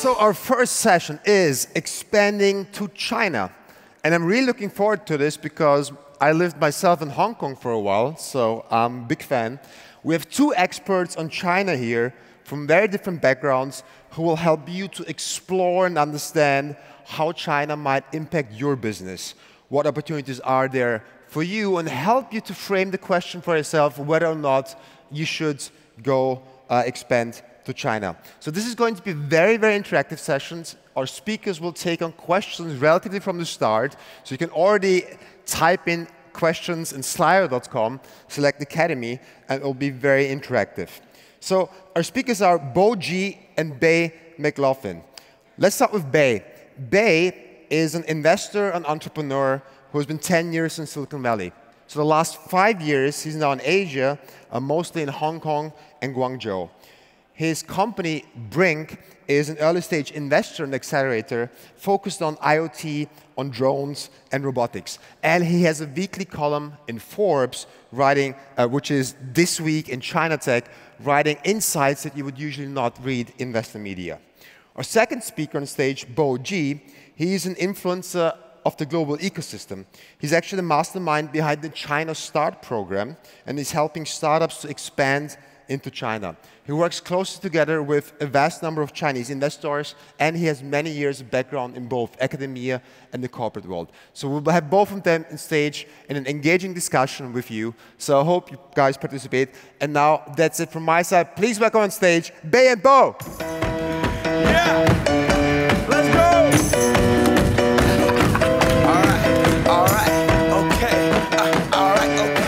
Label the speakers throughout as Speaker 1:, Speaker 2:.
Speaker 1: So our first session is expanding to China. And I'm really looking forward to this because I lived myself in Hong Kong for a while, so I'm a big fan. We have two experts on China here from very different backgrounds who will help you to explore and understand how China might impact your business, what opportunities are there for you, and help you to frame the question for yourself whether or not you should go expand to China. So this is going to be very, very interactive sessions. Our speakers will take on questions relatively from the start. So you can already type in questions in Slido.com, select Academy, and it will be very interactive. So our speakers are Bo G and Bay McLaughlin. Let's start with Bay. Bay is an investor and entrepreneur who has been 10 years in Silicon Valley. So the last 5 years, he's now in Asia, mostly in Hong Kong and Guangzhou. His company, Brink, is an early-stage investor and accelerator focused on IoT, on drones, and robotics. And he has a weekly column in Forbes, writing, which is This Week in Chinatech, writing insights that you would usually not read in Western media. Our second speaker on stage, Bo G, he's an influencer of the global ecosystem. He's actually the mastermind behind the China Start program, and he's helping startups to expand into China. He works closely together with a vast number of Chinese investors, and he has many years of background in both academia and the corporate world. So we'll have both of them on stage in an engaging discussion with you. So I hope you guys participate. And now that's it from my side. Please welcome on stage Bay and Bo.
Speaker 2: Yeah! Let's go! All right, okay. All right, okay.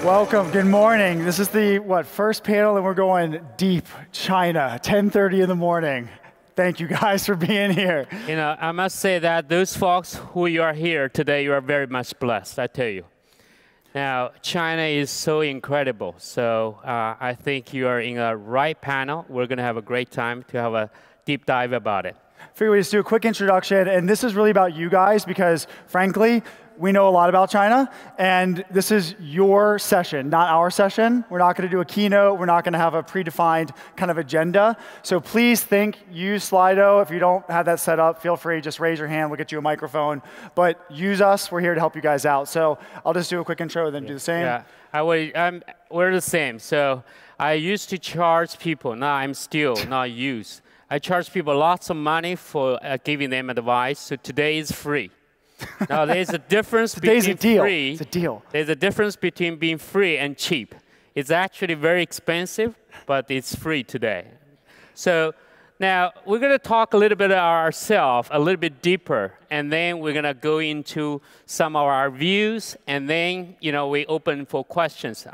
Speaker 3: Welcome, good morning. This is the, first panel, and we're going deep China, 10:30 in the morning. Thank you guys for being here.
Speaker 4: You know, I must say that those folks who you are here today, you are very much blessed, I tell you. Now, China is so incredible, so I think you are in a right panel. We're going to have a great time to have a deep dive about it.
Speaker 3: Figure we just do a quick introduction, and this is really about you guys because, frankly, we know a lot about China, and this is your session, not our session. We're not going to do a keynote. We're not going to have a predefined kind of agenda. So please use Slido. If you don't have that set up, feel free, just raise your hand. We'll get you a microphone. But use us. We're here to help you guys out. So I'll just do a quick intro and then do the same.
Speaker 4: Yeah, we're the same. So I used to charge people. Now I'm still not used. I charge people lots of money for giving them advice. So today is free. Now, there's a difference between free.
Speaker 3: It's a deal.
Speaker 4: There's a difference between being free and cheap. It's actually very expensive, but it's free today. So now we're going to talk a little bit about ourselves, a little bit deeper, and then we're going to go into some of our views, and then we open for questions.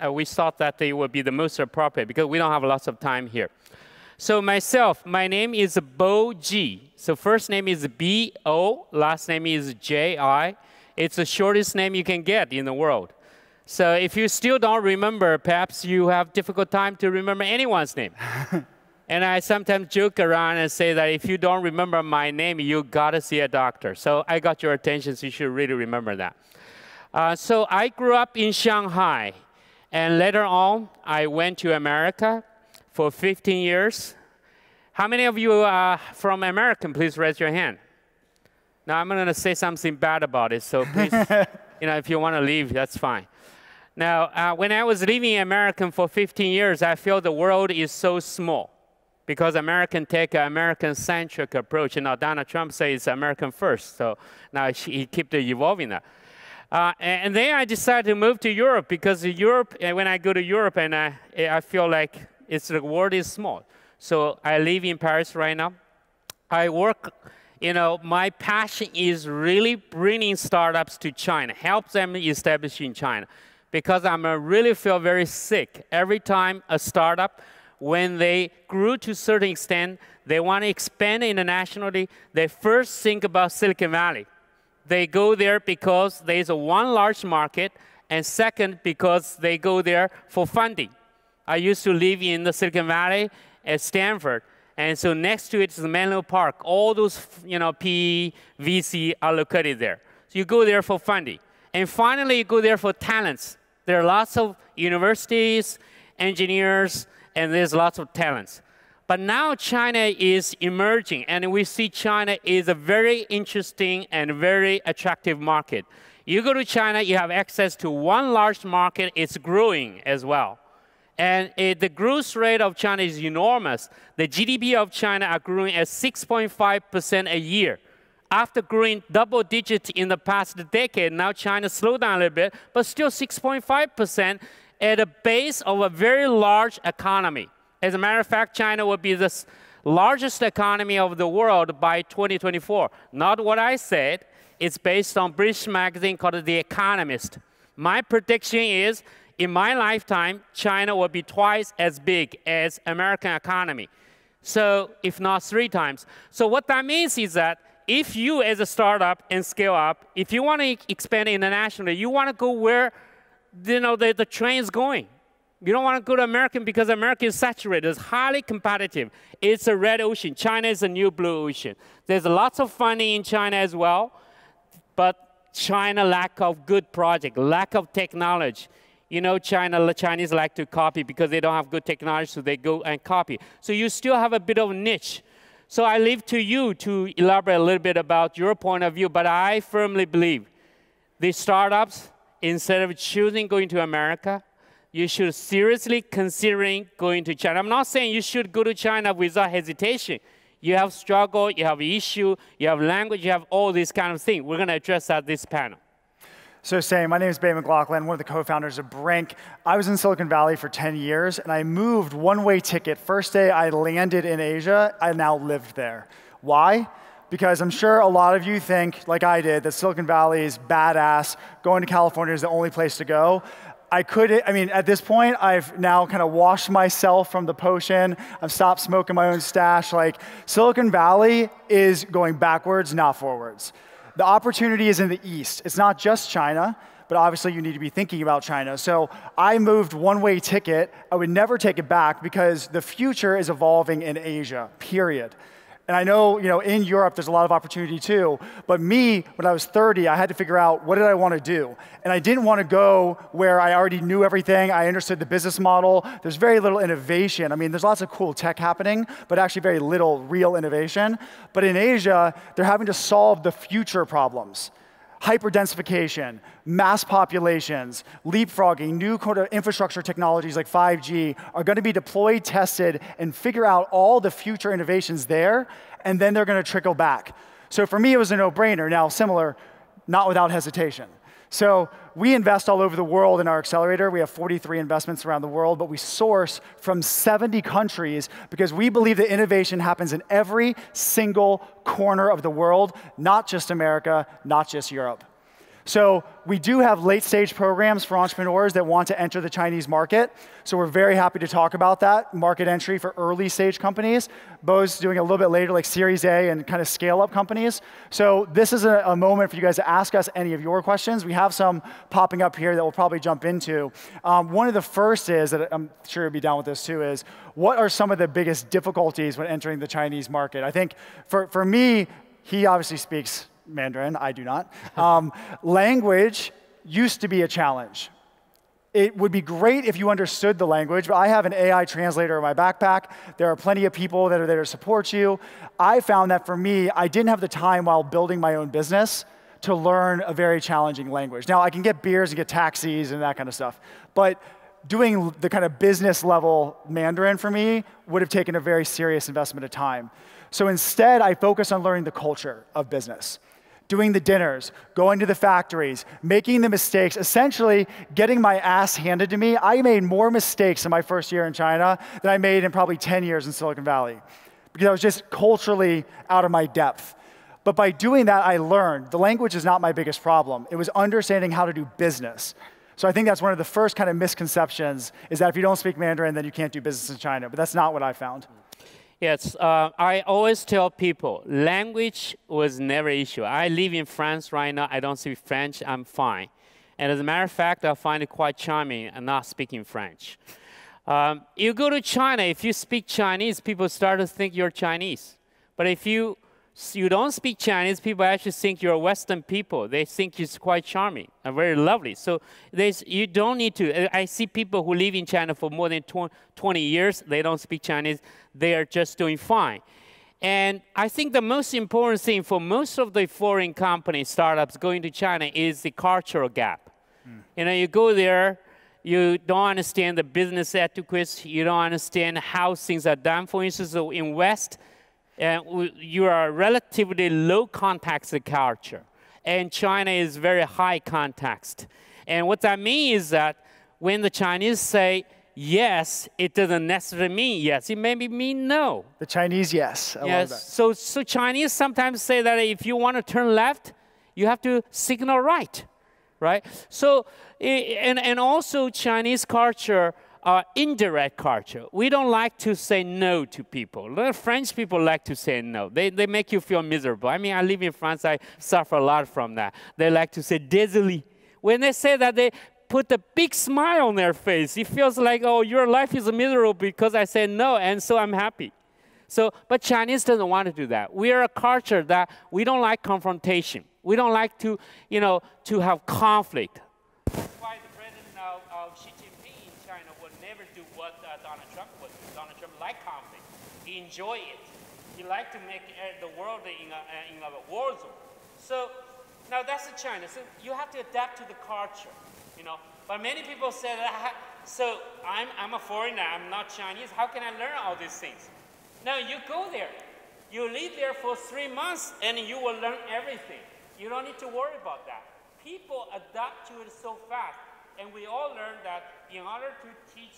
Speaker 4: We thought that they would be the most appropriate because we don't have lots of time here. So myself, my name is Bo G. So first name is B-O, last name is J-I. It's the shortest name you can get in the world. So if you still don't remember, perhaps you have difficult time to remember anyone's name. And I sometimes joke around and say that if you don't remember my name, you got to see a doctor. So I got your attention, so you should really remember that. So I grew up in Shanghai. And later on, I went to America for 15 years. How many of you are from America? Please raise your hand. Now, I'm going to say something bad about it, so please, if you want to leave, that's fine. Now, when I was living in America for 15 years, I feel the world is so small because Americans take an American-centric approach. And now Donald Trump says it's American first, so now he keeps evolving that. And then I decided to move to Europe because Europe, when I go to Europe, and I feel like the world is small. So I live in Paris right now. I work, my passion is really bringing startups to China, help them establish in China. Because I really feel very sick. Every time a startup, when they grew to a certain extent, they want to expand internationally, they first think about Silicon Valley. They go there because there's one large market, and second, because they go there for funding. I used to live in the Silicon Valley at Stanford, and so next to it is Menlo Park. All those PE, VC are located there. So you go there for funding. And finally, you go there for talents. There are lots of universities, engineers, and there's lots of talents. But now China is emerging, and we see China is a very interesting and very attractive market. You go to China, you have access to one large market. It's growing as well. And the growth rate of China is enormous. The GDP of China are growing at 6.5% a year. After growing double digits in the past decade, now China slowed down a little bit, but still 6.5% at a base of a very large economy. As a matter of fact, China will be the largest economy of the world by 2024. Not what I said. It's based on British magazine called The Economist. My prediction is, in my lifetime, China will be twice as big as American economy. So, if not 3 times. So what that means is that if you, as a startup and scale up, if you want to expand internationally, you want to go where the train is going. You don't want to go to America because America is saturated. It's highly competitive. It's a red ocean. China is a new blue ocean. There's lots of funding in China as well, but China lack of good project, lack of technology. You know, Chinese like to copy because they don't have good technology, so they go and copy. So you still have a bit of niche. So I leave to you to elaborate a little bit about your point of view, but I firmly believe the startups, instead of choosing going to America, you should seriously considering going to China. I'm not saying you should go to China without hesitation. You have struggle, you have issue, you have language, you have all these kind of things. We're going to address that this panel.
Speaker 3: So my name is Bay McLaughlin, one of the co-founders of Brink. I was in Silicon Valley for 10 years, and I moved one-way ticket. First day I landed in Asia, I now lived there. Why? Because I'm sure a lot of you think, like I did, that Silicon Valley is badass, going to California is the only place to go. I mean, at this point, I've now kind of washed myself from the potion. I've stopped smoking my own stash. Like, Silicon Valley is going backwards, not forwards. The opportunity is in the East. It's not just China, but obviously you need to be thinking about China. So I moved one-way ticket. I would never take it back because the future is evolving in Asia, period. And I know, in Europe, there's a lot of opportunity too. But me, when I was 30, I had to figure out what did I want to do. And I didn't want to go where I already knew everything. I understood the business model. There's very little innovation. I mean, there's lots of cool tech happening, but actually very little real innovation. But in Asia, they're having to solve the future problems. Hyperdensification, mass populations, leapfrogging, new infrastructure technologies like 5G are going to be deployed, tested, and figure out all the future innovations there, and then they're going to trickle back. So for me, it was a no-brainer. Now, similar, not without hesitation. So we invest all over the world in our accelerator. We have 43 investments around the world, but we source from 70 countries because we believe that innovation happens in every single corner of the world, not just America, not just Europe. So we do have late-stage programs for entrepreneurs that want to enter the Chinese market. So we're very happy to talk about that, market entry for early-stage companies. Bo's doing a little bit later, like Series A and kind of scale-up companies. So this is a moment for you guys to ask us any of your questions. We have some popping up here that we'll probably jump into. One of the first is, that I'm sure you'll be down with this too, is what are some of the biggest difficulties when entering the Chinese market? I think for me, he obviously speaks Mandarin, I do not. Language used to be a challenge. It would be great if you understood the language, but I have an AI translator in my backpack. There are plenty of people that are there to support you. I found that for me, I didn't have the time while building my own business to learn a very challenging language. Now, I can get beers and get taxis and that kind of stuff, but doing the kind of business level Mandarin for me would have taken a very serious investment of time. So instead, I focus on learning the culture of business. Doing the dinners, going to the factories, making the mistakes, essentially getting my ass handed to me. I made more mistakes in my first year in China than I made in probably 10 years in Silicon Valley because I was just culturally out of my depth. But by doing that, I learned. The language is not my biggest problem. It was understanding how to do business. So I think that's one of the first kind of misconceptions is that if you don't speak Mandarin, then you can't do business in China. But that's not what I found.
Speaker 4: Yes, I always tell people, language was never an issue. I live in France right now. I don't speak French. I'm fine. And as a matter of fact, I find it quite charming not speaking French. You go to China, if you speak Chinese, people start to think you're Chinese. But if you you don't speak Chinese, people actually think you're Western people. They think you're quite charming and very lovely. So you don't need to. I see people who live in China for more than 20 years. They don't speak Chinese. They are just doing fine. And I think the most important thing for most of the foreign companies, startups going to China is the cultural gap. You know, you go there, you don't understand the business etiquette, you don't understand how things are done. For instance, in West, you are relatively low context culture, and China is very high context. And what that means is that when the Chinese say yes, it doesn't necessarily mean yes. It maybe mean no.
Speaker 3: The Chinese yes. I love that.
Speaker 4: So Chinese sometimes say that if you want to turn left, you have to signal right, right? So, and also Chinese culture, indirect culture. We don't like to say no to people. The French people like to say no. They make you feel miserable. I mean, I live in France. I suffer a lot from that. They like to say désolé. When they say that, they put a big smile on their face. It feels like, oh, your life is miserable because I said no, and so I'm happy. So, but Chinese doesn't want to do that. We are a culture that we don't like confrontation. We don't like to, you know, to have conflict. That's why the president of Xi Jinping in China would never do what Donald Trump would do. Donald Trump liked conflict. He enjoyed it. He liked to make the world in a war zone. So now that's in China. So you have to adapt to the culture. You know, but many people say that, so I'm a foreigner, I'm not Chinese, how can I learn all these things? No, you go there. You live there for 3 months and you will learn everything. You don't need to worry about that. People adapt to it so fast. And we all learn that in order to teach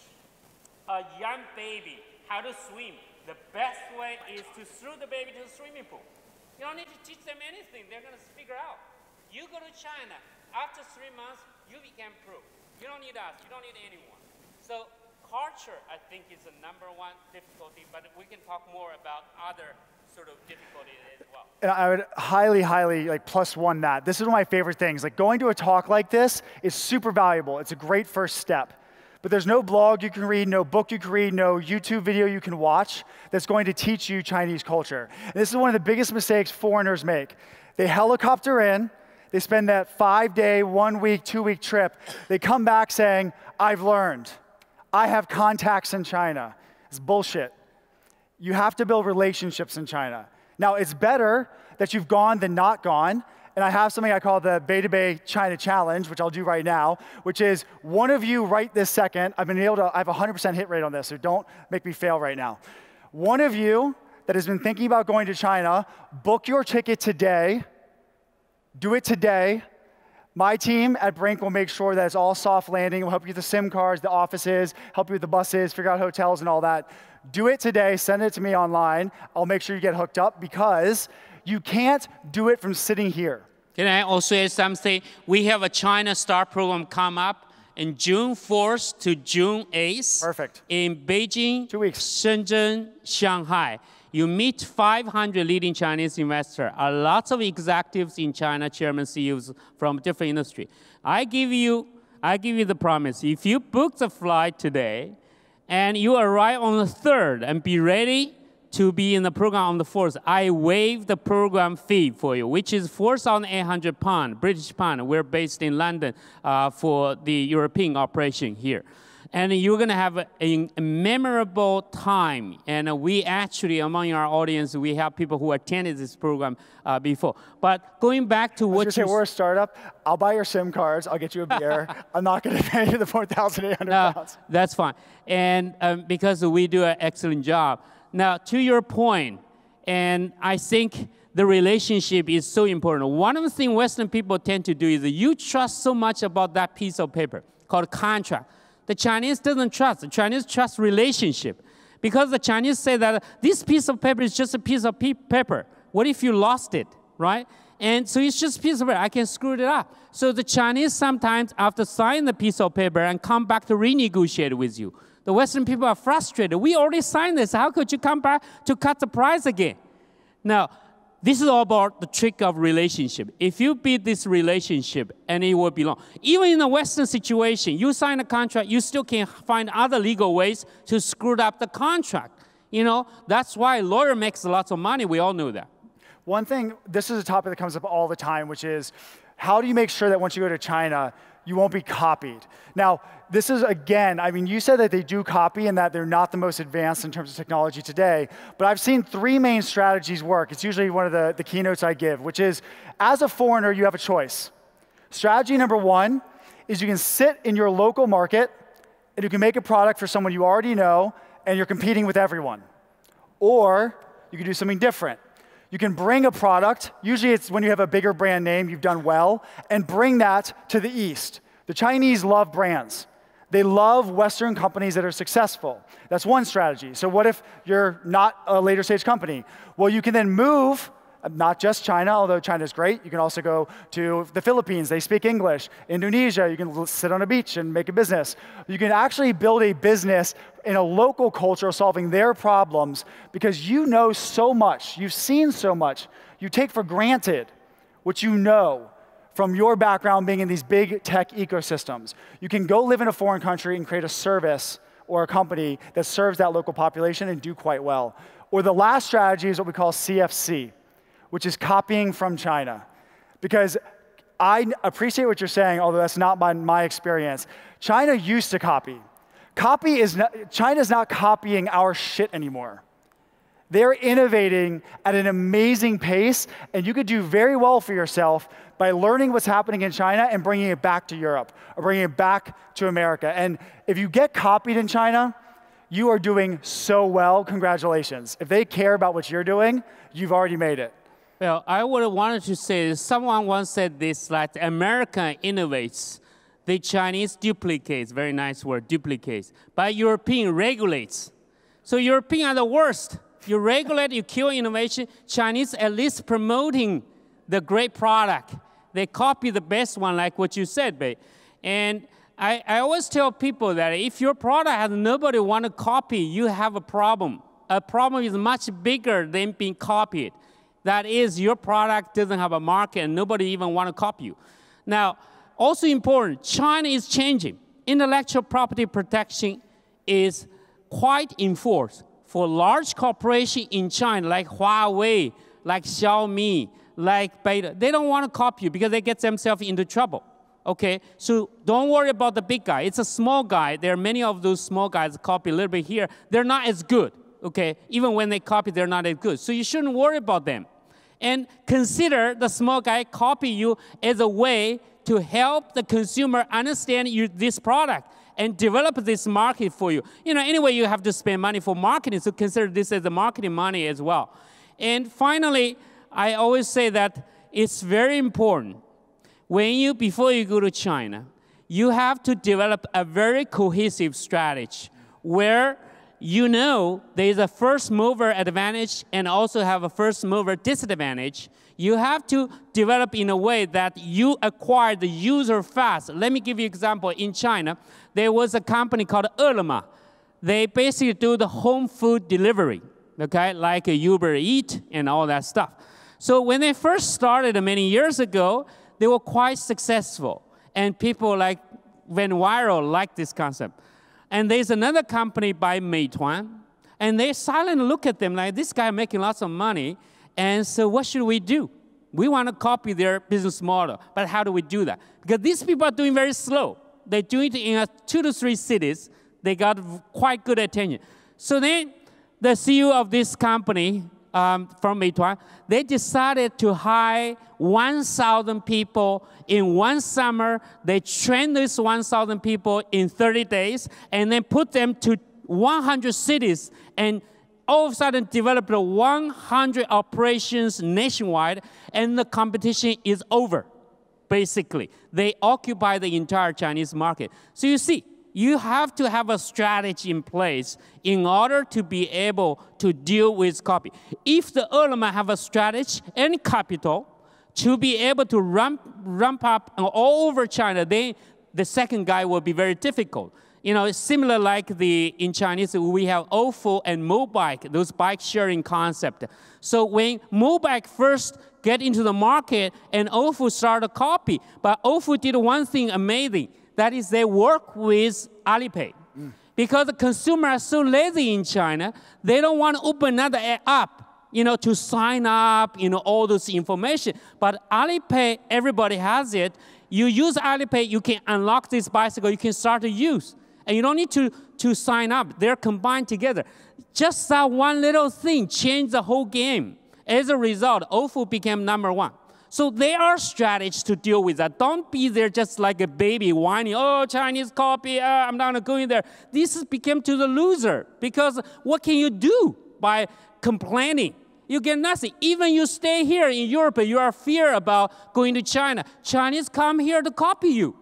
Speaker 4: a young baby how to swim, the best way is to throw the baby to the swimming pool. You don't need to teach them anything. They're going to figure out. You go to China, after 3 months, you became pro. You don't need us. You don't need anyone. So culture, I think, is the #1 difficulty, but we can talk more about other sort of difficulties as well.
Speaker 3: And I would highly like +1 that. This is one of my favorite things. Like going to a talk like this is super valuable. It's a great first step. But there's no blog you can read, no book you can read, no YouTube video you can watch that's going to teach you Chinese culture. And this is one of the biggest mistakes foreigners make. They helicopter in. They spend that 5-day, 1-week, 2-week trip. They come back saying, I've learned. I have contacts in China. It's bullshit. You have to build relationships in China. Now, it's better that you've gone than not gone. And I have something I call the Bay China Challenge, which I'll do right now, which is one of you right this second. I have a 100% hit rate on this, so don't make me fail right now. One of you that has been thinking about going to China, book your ticket today. Do it today. My team at Brink will make sure that it's all soft landing. We'll help you with the SIM cards, the offices, help you with the buses, figure out hotels and all that. Do it today. Send it to me online. I'll make sure you get hooked up because you can't do it from sitting here.
Speaker 4: Can I also add something? We have a China Start program come up in June 4th to June 8th.
Speaker 3: Perfect.
Speaker 4: In Beijing,
Speaker 3: 2 weeks.
Speaker 4: Shenzhen, Shanghai. You meet 500 leading Chinese investors, lots of executives in China, chairman, CEOs from different industry. I give you the promise. If you book the flight today, and you arrive on the 3rd and be ready to be in the program on the 4th, I waive the program fee for you, which is £4,800, British pound. We're based in London for the European operation here. And you're going to have a memorable time. And we actually, among our audience, we have people who attended this program before. But going back to what you said,
Speaker 3: we're a startup. I'll buy your SIM cards. I'll get you a beer. I'm not going to pay you the £4,800.
Speaker 4: No, that's fine. And because we do an excellent job. Now, to your point, and I think the relationship is so important. One of the things Western people tend to do is you trust so much about that piece of paper called contract. The Chinese doesn't trust. The Chinese trust relationship. Because the Chinese say that this piece of paper is just a piece of paper. What if you lost it, right? And so it's just a piece of paper. I can screw it up. So the Chinese sometimes, after signing the piece of paper and come back to renegotiate with you, the Western people are frustrated. We already signed this. How could you come back to cut the price again? Now, this is all about the trick of relationship. If you build this relationship, and it will belong. Even in a Western situation, you sign a contract, you still can find other legal ways to screw up the contract. You know, that's why a lawyer makes lots of money. We all know that.
Speaker 3: One thing, this is a topic that comes up all the time, which is how do you make sure that once you go to China, you won't be copied? Now, this is, again, I mean, you said that they do copy and that they're not the most advanced in terms of technology today, but I've seen 3 main strategies work. It's usually one of the keynotes I give, which is, as a foreigner, you have a choice. Strategy number 1 is you can sit in your local market and you can make a product for someone you already know and you're competing with everyone. Or you can do something different. You can bring a product, usually it's when you have a bigger brand name, you've done well, and bring that to the East. The Chinese love brands. They love Western companies that are successful. That's one strategy. So what if you're not a later stage company? Well, you can then move, not just China, although China's great. You can also go to the Philippines. They speak English. Indonesia, you can sit on a beach and make a business. You can actually build a business in a local culture solving their problems because you know so much. You've seen so much. You take for granted what you know from your background being in these big tech ecosystems. You can go live in a foreign country and create a service or a company that serves that local population and do quite well. Or the last strategy is what we call CFC, which is copying from China. Because I appreciate what you're saying, although that's not my experience. China used to copy. China's not copying our shit anymore. They're innovating at an amazing pace, and you could do very well for yourself by learning what's happening in China and bringing it back to Europe, or bringing it back to America. And if you get copied in China, you are doing so well, congratulations. If they care about what you're doing, you've already made it.
Speaker 4: Well, I would have wanted to say, someone once said this, like America innovates, the Chinese duplicates, very nice word, duplicates, but European regulates. So European are the worst. You regulate, you kill innovation. Chinese at least promoting the great product. They copy the best one, like what you said, babe. And I always tell people that if your product has nobody want to copy, you have a problem. A problem is much bigger than being copied. That is, your product doesn't have a market and nobody even want to copy you. Now, also important, China is changing. Intellectual property protection is quite enforced. For large corporations in China, like Huawei, like Xiaomi, like Beta, they don't want to copy you because they get themselves into trouble. Okay, so don't worry about the big guy. It's a small guy. There are many of those small guys that copy a little bit here. They're not as good. Okay, even when they copy, they're not as good. So you shouldn't worry about them. And consider the small guy copy you as a way to help the consumer understand this product and develop this market for you. You know, anyway, you have to spend money for marketing, so consider this as the marketing money as well. And finally, I always say that it's very important before you go to China, you have to develop a very cohesive strategy where you know there's a first mover advantage and also have a first mover disadvantage. You have to develop in a way that you acquire the user fast. Let me give you an example. In China, there was a company called Ele.me. They basically do the home food delivery, okay, like a Uber Eats and all that stuff. So when they first started many years ago, they were quite successful. And people went viral like this concept. And there's another company by Meituan, and they silently look at them like, this guy making lots of money, and so what should we do? We want to copy their business model, but how do we do that? Because these people are doing very slow. They do it in 2 to 3 cities. They got quite good attention. So then the CEO of this company from Meituan, they decided to hire 1,000 people in one summer. They trained these 1,000 people in 30 days and then put them to 100 cities and all of a sudden developed 100 operations nationwide, and the competition is over, basically. They occupy the entire Chinese market. So you see, you have to have a strategy in place in order to be able to deal with copy. If the Ele.me have a strategy and capital to be able to ramp up all over China, then the second guy will be very difficult. You know, it's similar like in Chinese, we have Ofo and Mobike, those bike sharing concept. So when Mobike first get into the market and Ofo started to copy, but Ofo did one thing amazing. That is, they work with Alipay. Because the consumers are so lazy in China, they don't want to open another app to sign up, all this information. But Alipay, everybody has it. You use Alipay, you can unlock this bicycle, you can start to use. And you don't need to sign up. They're combined together. Just that one little thing changed the whole game. As a result, Ofo became #1. So there are strategies to deal with that. Don't be there just like a baby whining, oh, Chinese copy, I'm not going there. This became to the loser, because what can you do by complaining? You get nothing. Even you stay here in Europe, you are fear about going to China. Chinese come here to copy you.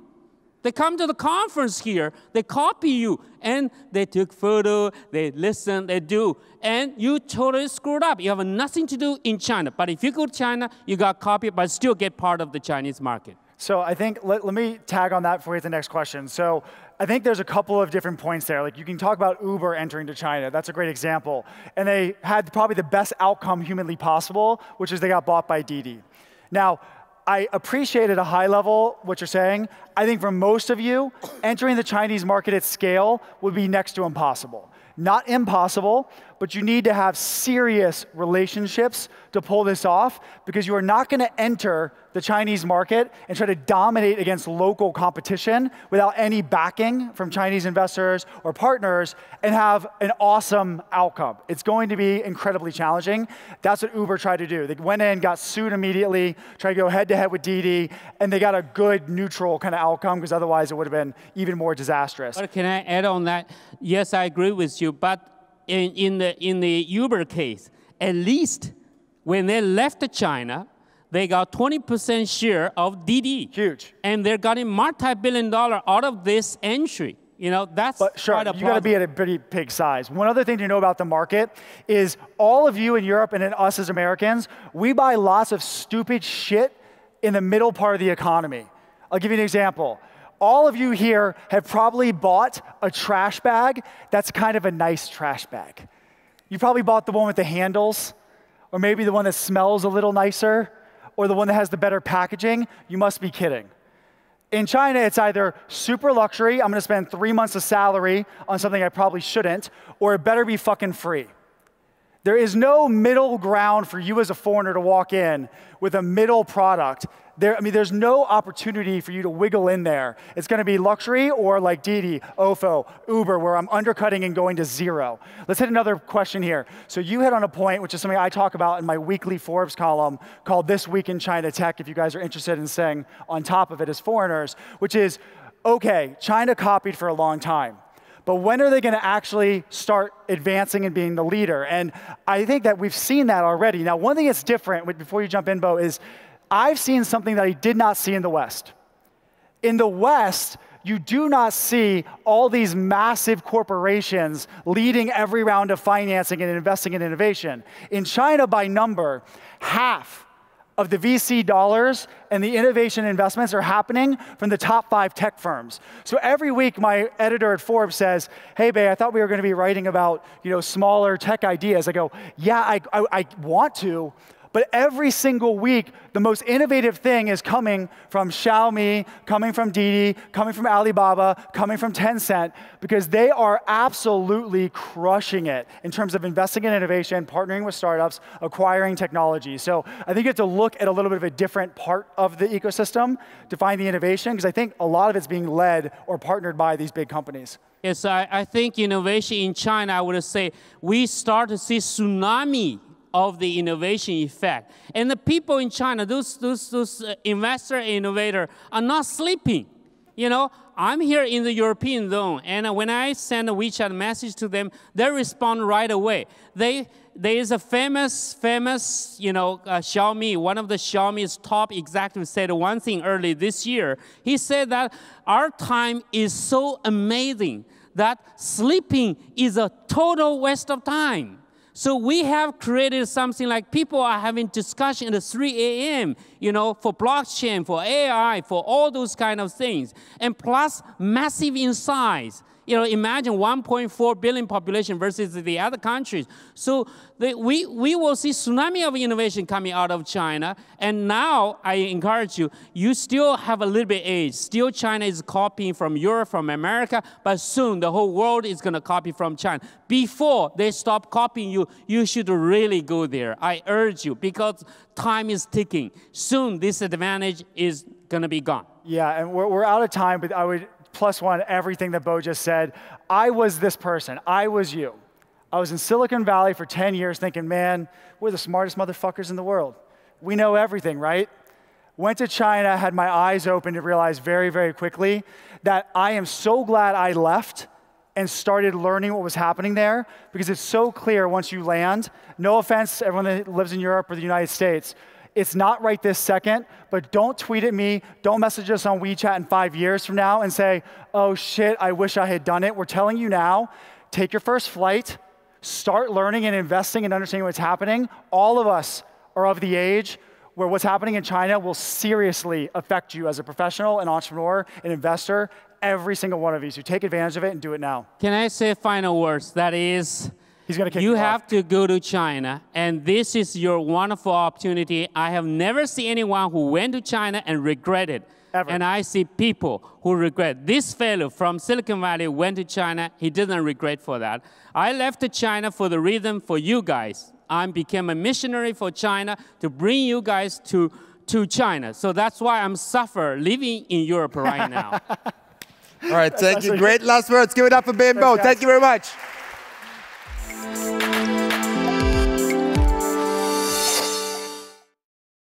Speaker 4: They come to the conference here, they copy you, and they took photo, they listen, they do, and you totally screwed up. You have nothing to do in China. But if you go to China, you got copied, but still get part of the Chinese market.
Speaker 3: So I think, let me tag on that before we get to the next question. So I think there's a couple of different points there. Like, you can talk about Uber entering to China. That's a great example. And they had probably the best outcome humanly possible, which is they got bought by Didi. Now, I appreciate at a high level what you're saying. I think for most of you, entering the Chinese market at scale would be next to impossible. Not impossible, but you need to have serious relationships to pull this off, because you are not going to enter the Chinese market and try to dominate against local competition without any backing from Chinese investors or partners and have an awesome outcome. It's going to be incredibly challenging. That's what Uber tried to do. They went in, got sued immediately, tried to go head-to-head with Didi, and they got a good neutral kind of outcome, because otherwise it would have been even more disastrous.
Speaker 4: But can I add on that? Yes, I agree with you, but in the Uber case, at least when they left China, they got 20% share of Didi.
Speaker 3: Huge.
Speaker 4: And they're getting multi-billion-dollar out of this entry. That's
Speaker 3: but sure,
Speaker 4: quite a
Speaker 3: you got to be at a pretty big size. One other thing to know about the market is all of you in Europe and in us as Americans, we buy lots of stupid shit in the middle part of the economy. I'll give you an example. All of you here have probably bought a trash bag that's kind of a nice trash bag. You probably bought the one with the handles, or maybe the one that smells a little nicer, or the one that has the better packaging. You must be kidding. In China, it's either super luxury, I'm going to spend 3 months of salary on something I probably shouldn't, or it better be fucking free. There is no middle ground for you as a foreigner to walk in with a middle product. There's no opportunity for you to wiggle in there. It's going to be luxury or like Didi, Ofo, Uber, where I'm undercutting and going to zero. Let's hit another question here. So you hit on a point, which is something I talk about in my weekly Forbes column called This Week in Chinatech, if you guys are interested in staying on top of it as foreigners, which is, okay, China copied for a long time. But when are they going to actually start advancing and being the leader? And I think that we've seen that already. Now, one thing that's different, before you jump in, Bo, is I've seen something that I did not see in the West. In the West, you do not see all these massive corporations leading every round of financing and investing in innovation. In China, by number, half of the VC dollars and the innovation investments are happening from the top 5 tech firms. So every week, my editor at Forbes says, hey, Bay, I thought we were going to be writing about smaller tech ideas. I go, yeah, I want to. But every single week, the most innovative thing is coming from Xiaomi, coming from Didi, coming from Alibaba, coming from Tencent, because they are absolutely crushing it in terms of investing in innovation, partnering with startups, acquiring technology. So I think you have to look at a little bit of a different part of the ecosystem to find the innovation, because I think a lot of it's being led or partnered by these big companies.
Speaker 4: Yes, I think innovation in China, I would say, we start to see tsunami of the innovation effect. And the people in China, those investor and innovator are not sleeping. I'm here in the European zone, and when I send a WeChat message to them, they respond right away. There is a famous Xiaomi, one of the Xiaomi's top executives said one thing early this year. He said that our time is so amazing that sleeping is a total waste of time. So we have created something like people are having discussion at 3 a.m., for blockchain, for AI, for all those kind of things. And plus massive in size. imagine 1.4 billion population versus the other countries. So we will see tsunami of innovation coming out of China. And now I encourage you, you still have a little bit age. Still China is copying from Europe, from America, but soon the whole world is going to copy from China. Before they stop copying you, you should really go there. I urge you, because time is ticking. Soon this advantage is going to be gone.
Speaker 3: Yeah, and we're out of time, but I would +1 everything that Bo just said. I was this person. I was you. I was in Silicon Valley for 10 years thinking, man, we're the smartest motherfuckers in the world. We know everything, right? Went to China, had my eyes open to realize very, very quickly that I am so glad I left and started learning what was happening there, because it's so clear once you land. No offense to everyone that lives in Europe or the United States. It's not right this second, but don't tweet at me, don't message us on WeChat in 5 years from now and say, oh shit, I wish I had done it. We're telling you now, take your first flight, start learning and investing and understanding what's happening. All of us are of the age where what's happening in China will seriously affect you as a professional, an entrepreneur, an investor, every single one of you. So take advantage of it and do it now.
Speaker 4: Can I say final words? That is,
Speaker 3: he's going to kick
Speaker 4: you
Speaker 3: you
Speaker 4: have
Speaker 3: off.
Speaker 4: to go to China, and this is your wonderful opportunity. I have never seen anyone who went to China and regretted.
Speaker 3: Ever.
Speaker 4: And I see people who regret. This fellow from Silicon Valley went to China. He didn't regret for that. I left China for the reason for you guys. I became a missionary for China to bring you guys to China. So that's why I'm living in Europe right now.
Speaker 1: All right, thank you. Great last words. Give it up for Bay and Bo. Thank you very much.